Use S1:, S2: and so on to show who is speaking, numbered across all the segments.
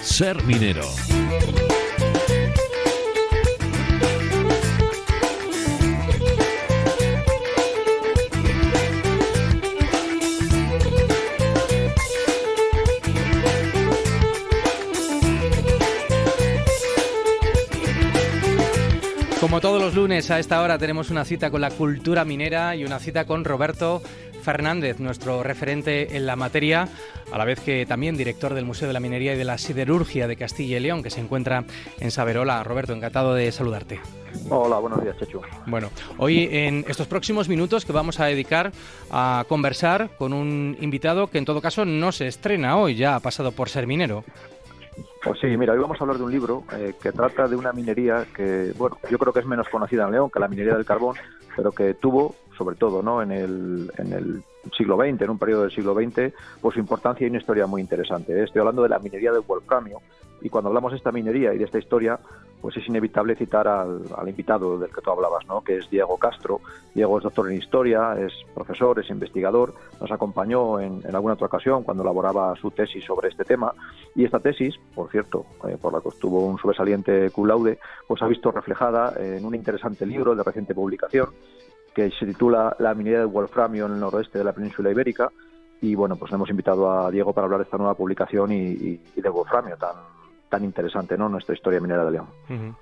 S1: Ser minero.
S2: Como todos los lunes a esta hora tenemos una cita con la cultura minera y una cita con Roberto Fernández, nuestro referente en la materia, a la vez que también director del Museo de la Minería y de la Siderurgia de Castilla y León, que se encuentra en Saberola. Roberto, encantado de saludarte.
S3: Hola, buenos días, Chechu.
S2: Bueno, hoy en estos próximos minutos que vamos a dedicar a conversar con un invitado que en todo caso no se estrena hoy, ya ha pasado por Ser Minero.
S3: Pues sí, mira, hoy vamos a hablar de un libro que trata de una minería que, bueno, yo creo que es menos conocida en León que la minería del carbón, pero que tuvo, sobre todo, ¿no?, en el siglo XX, en un periodo del siglo XX, pues su importancia y una historia muy interesante. Estoy hablando de la minería del wolframio, y cuando hablamos de esta minería y de esta historia, pues es inevitable citar al invitado del que tú hablabas, ¿no?, que es Diego Castro. Diego es doctor en historia, es profesor, es investigador, nos acompañó en alguna otra ocasión cuando elaboraba su tesis sobre este tema, y esta tesis, por cierto, por la que obtuvo un sobresaliente cum laude, pues ha visto reflejada en un interesante libro de reciente publicación que se titula La minería del wolframio en el noroeste de la península ibérica, y bueno, pues le hemos invitado a Diego para hablar de esta nueva publicación y del wolframio tan interesante, ¿no?, nuestra historia minera de León.
S2: Uh-huh.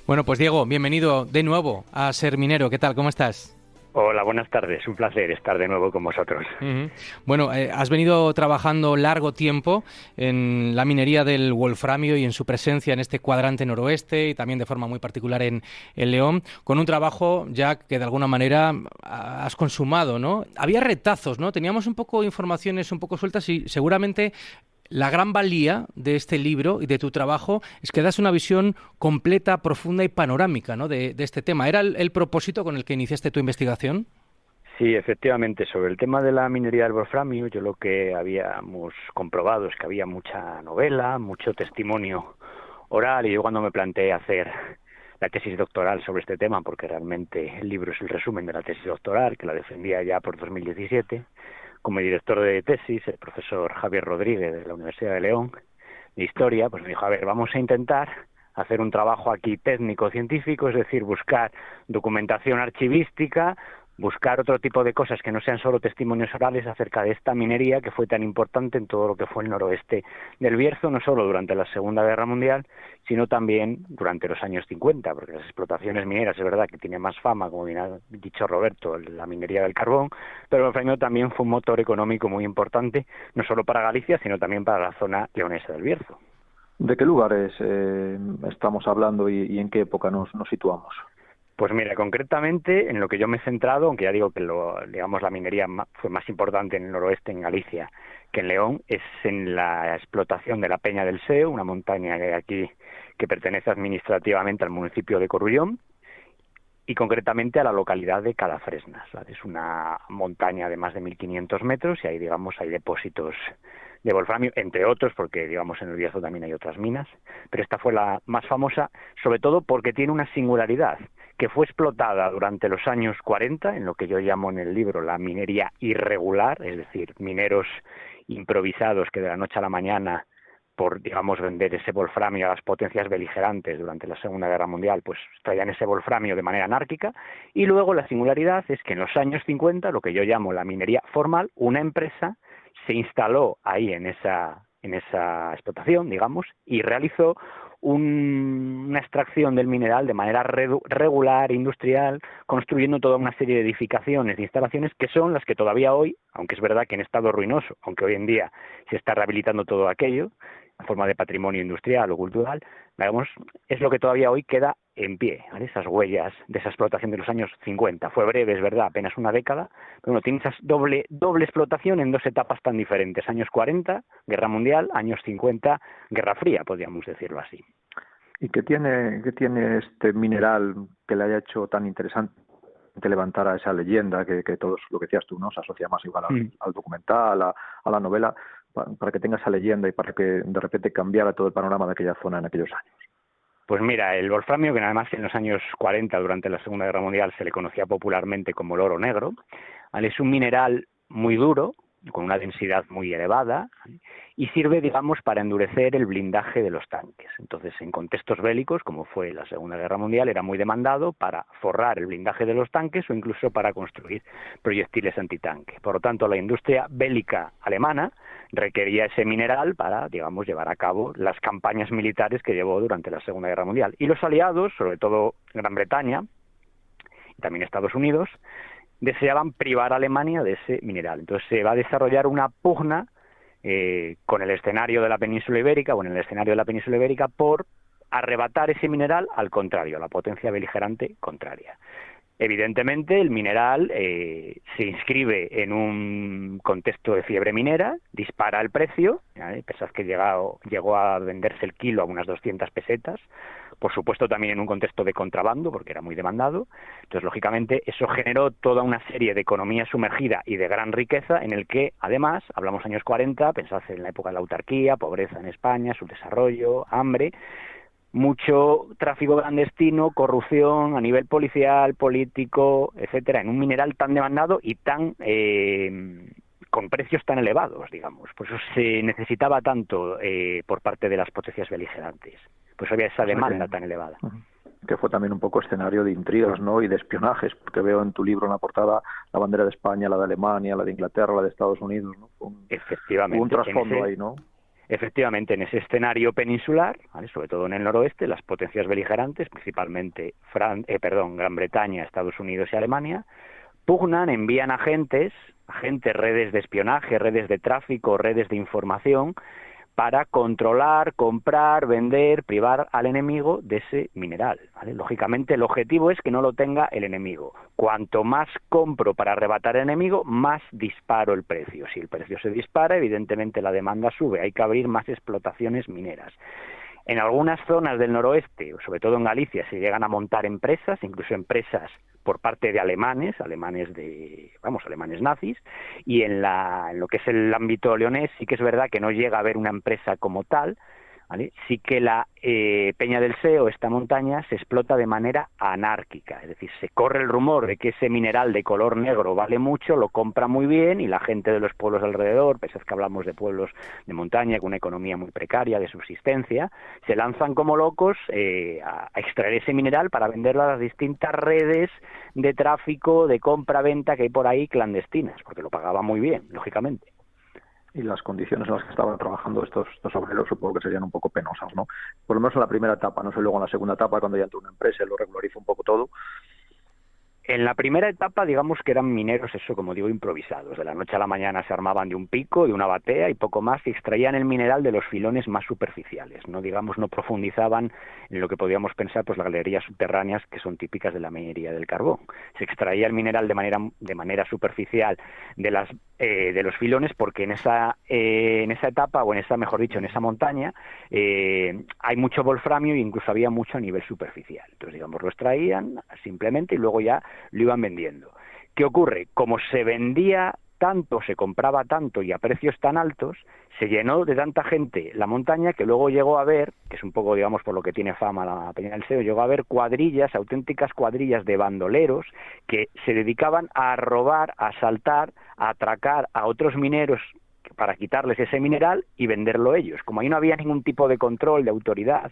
S2: Bueno, pues Diego, bienvenido de nuevo a Ser Minero. ¿Qué tal? ¿Cómo estás?
S4: Hola, buenas tardes. Un placer estar de nuevo con vosotros.
S2: Uh-huh. Bueno, has venido trabajando largo tiempo en la minería del wolframio y en su presencia en este cuadrante noroeste y también de forma muy particular en León, con un trabajo ya que de alguna manera has consumado, ¿no? Había retazos, ¿no? Teníamos un poco informaciones un poco sueltas y seguramente la gran valía de este libro y de tu trabajo es que das una visión completa, profunda y panorámica, ¿no?, de este tema. ¿Era el propósito con el que iniciaste tu investigación?
S4: Sí, efectivamente. Sobre el tema de la minería del wolframio, yo lo que habíamos comprobado es que había mucha novela, mucho testimonio oral, y yo cuando me planteé hacer la tesis doctoral sobre este tema, porque realmente el libro es el resumen de la tesis doctoral, que la defendía ya por 2017, como director de tesis, el profesor Javier Rodríguez de la Universidad de León, de Historia, pues me dijo, a ver, vamos a intentar hacer un trabajo aquí técnico-científico, es decir, buscar documentación archivística, buscar otro tipo de cosas que no sean solo testimonios orales acerca de esta minería que fue tan importante en todo lo que fue el noroeste del Bierzo, no solo durante la Segunda Guerra Mundial, sino también durante los años 50, porque las explotaciones mineras es verdad que tiene más fama, como bien ha dicho Roberto, la minería del carbón, pero el wolframio también fue un motor económico muy importante, no solo para Galicia, sino también para la zona leonesa del Bierzo.
S3: ¿De qué lugares estamos hablando y en qué época nos situamos?
S4: Pues mira, concretamente en lo que yo me he centrado, aunque ya digo que la minería fue más importante en el noroeste, en Galicia, que en León, es en la explotación de la Peña del Seo, una montaña que hay aquí que pertenece administrativamente al municipio de Corullón, y concretamente a la localidad de Calafresnas. Es una montaña de más de 1.500 metros y ahí, digamos, hay depósitos de wolframio, entre otros, porque, digamos, en el Bierzo también hay otras minas, pero esta fue la más famosa, sobre todo porque tiene una singularidad, que fue explotada durante los años 40, en lo que yo llamo en el libro la minería irregular, es decir, mineros improvisados que de la noche a la mañana, por, digamos, vender ese wolframio a las potencias beligerantes durante la Segunda Guerra Mundial, pues traían ese wolframio de manera anárquica. Y luego la singularidad es que en los años 50, lo que yo llamo la minería formal, una empresa se instaló ahí en esa explotación, digamos, y realizó una extracción del mineral de manera regular, industrial, construyendo toda una serie de edificaciones, de instalaciones que son las que todavía hoy, aunque es verdad que en estado ruinoso, aunque hoy en día se está rehabilitando todo aquello, en forma de patrimonio industrial o cultural, digamos, es lo que todavía hoy queda en pie, ¿vale? Esas huellas de esa explotación de los años 50. Fue breve, es verdad, apenas una década, pero bueno, tiene esa doble explotación en dos etapas tan diferentes. Años 40, Guerra Mundial, años 50, Guerra Fría, podríamos decirlo así.
S3: ¿Y qué tiene este mineral que le haya hecho tan interesante que levantara esa leyenda que todos, lo que decías tú, ¿no?, se asocia más igual al documental, a la novela? para que tenga esa leyenda y para que de repente cambiara todo el panorama de aquella zona en aquellos años?
S4: Pues mira, el wolframio, que además en los años 40, durante la Segunda Guerra Mundial, se le conocía popularmente como el oro negro, ¿vale? Es un mineral muy duro, con una densidad muy elevada, ¿vale? Y sirve, digamos, para endurecer el blindaje de los tanques. Entonces, en contextos bélicos, como fue la Segunda Guerra Mundial, era muy demandado para forrar el blindaje de los tanques o incluso para construir proyectiles antitanque. Por lo tanto, la industria bélica alemana requería ese mineral para, digamos, llevar a cabo las campañas militares que llevó durante la Segunda Guerra Mundial. Y los aliados, sobre todo Gran Bretaña y también Estados Unidos, deseaban privar a Alemania de ese mineral. Entonces se va a desarrollar una pugna con el escenario de la península ibérica, por arrebatar ese mineral al contrario, a la potencia beligerante contraria. Evidentemente, el mineral se inscribe en un contexto de fiebre minera, dispara el precio, pensad que llegó a venderse el kilo a unas 200 pesetas, por supuesto también en un contexto de contrabando, porque era muy demandado. Entonces, lógicamente, eso generó toda una serie de economía sumergida y de gran riqueza, en el que, además, hablamos años 40, pensad en la época de la autarquía, pobreza en España, subdesarrollo, hambre, mucho tráfico clandestino, corrupción a nivel policial, político, etcétera, en un mineral tan demandado y tan con precios tan elevados, digamos. Por eso se necesitaba tanto por parte de las potencias beligerantes. Pues había esa demanda tan elevada.
S3: Que fue también un poco escenario de intrigas, ¿no? Y de espionajes, porque veo en tu libro en la portada la bandera de España, la de Alemania, la de Inglaterra, la de Estados Unidos, ¿no?
S4: Efectivamente.
S3: Hubo un trasfondo ahí, ¿no?
S4: Efectivamente, en ese escenario peninsular, ¿vale? Sobre todo en el noroeste, las potencias beligerantes, principalmente Gran Bretaña, Estados Unidos y Alemania, pugnan, envían agentes, redes de espionaje, redes de tráfico, redes de información, para controlar, comprar, vender, privar al enemigo de ese mineral, ¿vale? Lógicamente, el objetivo es que no lo tenga el enemigo. Cuanto más compro para arrebatar al enemigo, más disparo el precio. Si el precio se dispara, evidentemente la demanda sube, hay que abrir más explotaciones mineras. En algunas zonas del noroeste, sobre todo en Galicia, se llegan a montar empresas, incluso empresas por parte de alemanes nazis, y en lo que es el ámbito leonés sí que es verdad que no llega a haber una empresa como tal, ¿vale? Sí que la Peña del Seo, esta montaña, se explota de manera anárquica, es decir, se corre el rumor de que ese mineral de color negro vale mucho, lo compra muy bien y la gente de los pueblos alrededor, pensad que hablamos de pueblos de montaña con una economía muy precaria, de subsistencia, se lanzan como locos a extraer ese mineral para venderlo a las distintas redes de tráfico, de compra-venta que hay por ahí clandestinas, porque lo pagaban muy bien, lógicamente.
S3: Y las condiciones en las que estaban trabajando estos obreros supongo que serían un poco penosas, ¿no? Por lo menos en la primera etapa, no sé, luego en la segunda etapa, cuando ya entra una empresa y lo regulariza un poco todo.
S4: En la primera etapa, digamos que eran mineros, eso como digo, improvisados. De la noche a la mañana se armaban de un pico, de una batea y poco más, y extraían el mineral de los filones más superficiales. No profundizaban en lo que podríamos pensar, pues las galerías subterráneas que son típicas de la minería del carbón. Se extraía el mineral de manera superficial de los filones, porque en esa etapa, o en esa montaña, hay mucho wolframio e incluso había mucho a nivel superficial. Entonces, digamos, lo extraían simplemente y luego ya lo iban vendiendo. ¿Qué ocurre? Como se vendía tanto, se compraba tanto y a precios tan altos, se llenó de tanta gente la montaña que luego llegó a ver, que es un poco, digamos, por lo que tiene fama la Peña del Seo, llegó a ver auténticas cuadrillas de bandoleros que se dedicaban a robar, a asaltar, a atracar a otros mineros para quitarles ese mineral y venderlo ellos. Como ahí no había ningún tipo de control, de autoridad,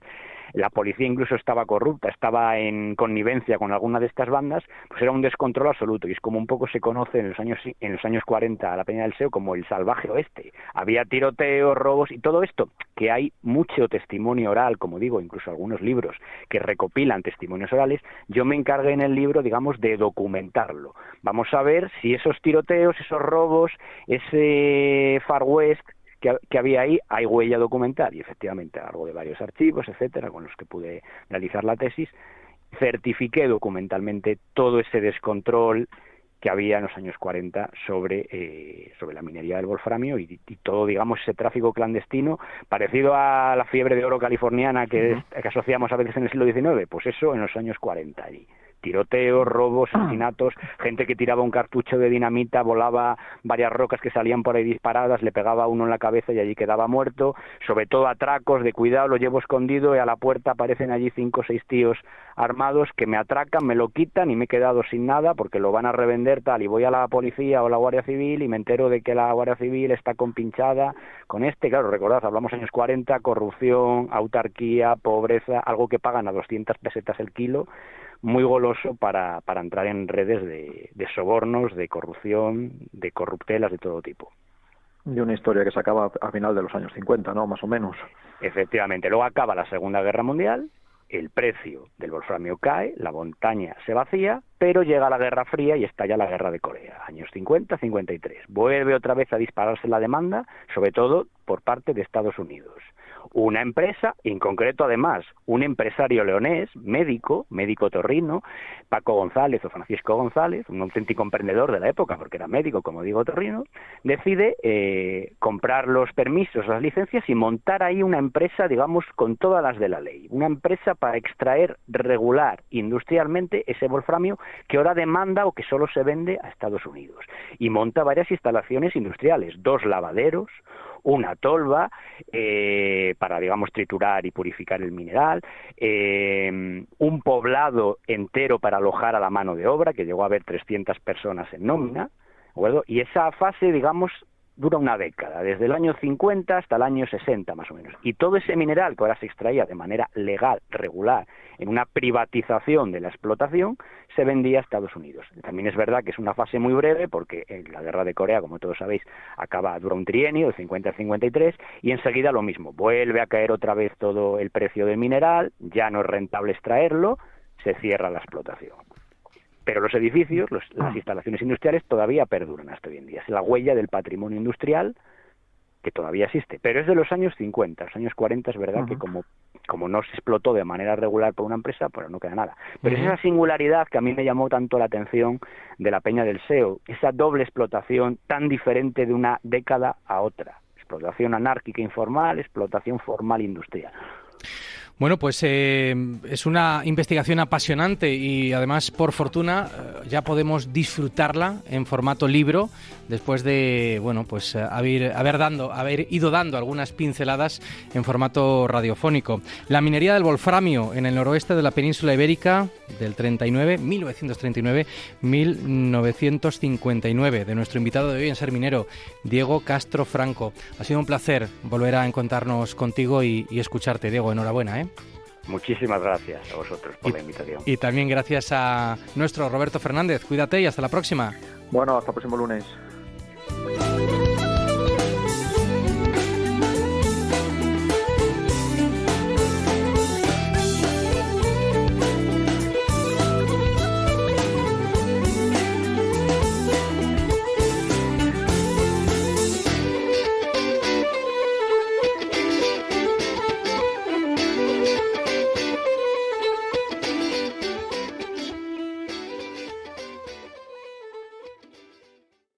S4: la policía incluso estaba corrupta, estaba en connivencia con alguna de estas bandas, pues era un descontrol absoluto, y es como un poco se conoce en los años 40 a la Peña del Seo como el salvaje oeste. Había tiroteos, robos y todo esto, que hay mucho testimonio oral, como digo, incluso algunos libros que recopilan testimonios orales. Yo me encargué en el libro, digamos, de documentarlo. Vamos a ver si esos tiroteos, esos robos, ese Far West que había ahí, hay huella documental, y efectivamente a lo largo de varios archivos, etcétera, con los que pude realizar la tesis, certifiqué documentalmente todo ese descontrol que había en los años 40 sobre la minería del wolframio y todo, digamos, ese tráfico clandestino, parecido a la fiebre de oro californiana que asociamos a veces en el siglo XIX, pues eso en los años 40 allí. tiroteos, robos, asesinatos, gente que tiraba un cartucho de dinamita, volaba varias rocas que salían por ahí disparadas, le pegaba a uno en la cabeza y allí quedaba muerto, sobre todo atracos de cuidado, lo llevo escondido y a la puerta aparecen allí 5 o 6 tíos armados que me atracan, me lo quitan y me he quedado sin nada porque lo van a revender tal, y voy a la policía o la Guardia Civil y me entero de que la Guardia Civil está compinchada con claro, recordad, hablamos años 40, corrupción, autarquía, pobreza, algo que pagan a 200 pesetas el kilo, muy goloso para entrar en redes de sobornos, de corrupción, de corruptelas de todo tipo.
S3: Y una historia que se acaba a final de los años 50, ¿no? Más o menos.
S4: Efectivamente. Luego acaba la Segunda Guerra Mundial, el precio del wolframio cae, la montaña se vacía, pero llega la Guerra Fría y estalla la Guerra de Corea, años 50-53. Vuelve otra vez a dispararse la demanda, sobre todo por parte de Estados Unidos. Una empresa, en concreto además, un empresario leonés, médico torrino, Paco González o Francisco González, un auténtico emprendedor de la época, porque era médico, como digo, torrino, decide comprar los permisos, las licencias y montar ahí una empresa, digamos, con todas las de la ley. Una empresa para extraer regular industrialmente ese wolframio que ahora demanda o que solo se vende a Estados Unidos. Y monta varias instalaciones industriales, 2 lavaderos, una tolva para, digamos, triturar y purificar el mineral, un poblado entero para alojar a la mano de obra, que llegó a haber 300 personas en nómina, ¿de acuerdo? Y esa fase, digamos, dura una década, desde el año 50 hasta el año 60 más o menos. Y todo ese mineral que ahora se extraía de manera legal, regular, en una privatización de la explotación, se vendía a Estados Unidos. También es verdad que es una fase muy breve porque la Guerra de Corea, como todos sabéis, dura un trienio, de 50 a 53, y enseguida lo mismo, vuelve a caer otra vez todo el precio del mineral, ya no es rentable extraerlo, se cierra la explotación. Pero los edificios, las instalaciones industriales todavía perduran hasta hoy en día. Es la huella del patrimonio industrial que todavía existe. Pero es de los años 50. Los años 40 es verdad que como no se explotó de manera regular por una empresa, pues no queda nada. Pero es esa singularidad que a mí me llamó tanto la atención de la Peña del Seo, esa doble explotación tan diferente de una década a otra. Explotación anárquica informal, explotación formal industrial.
S2: Bueno, pues es una investigación apasionante y además, por fortuna, ya podemos disfrutarla en formato libro después de, bueno, pues haber ido dando algunas pinceladas en formato radiofónico. La minería del wolframio en el noroeste de la península ibérica del 1959, de nuestro invitado de hoy en Ser Minero, Diego Castro Franco. Ha sido un placer volver a encontrarnos contigo y escucharte, Diego. Enhorabuena, ¿eh?
S4: Muchísimas gracias a vosotros por la invitación.
S2: Y también gracias a nuestro Roberto Fernández. Cuídate y hasta la próxima.
S3: Bueno, hasta el próximo lunes.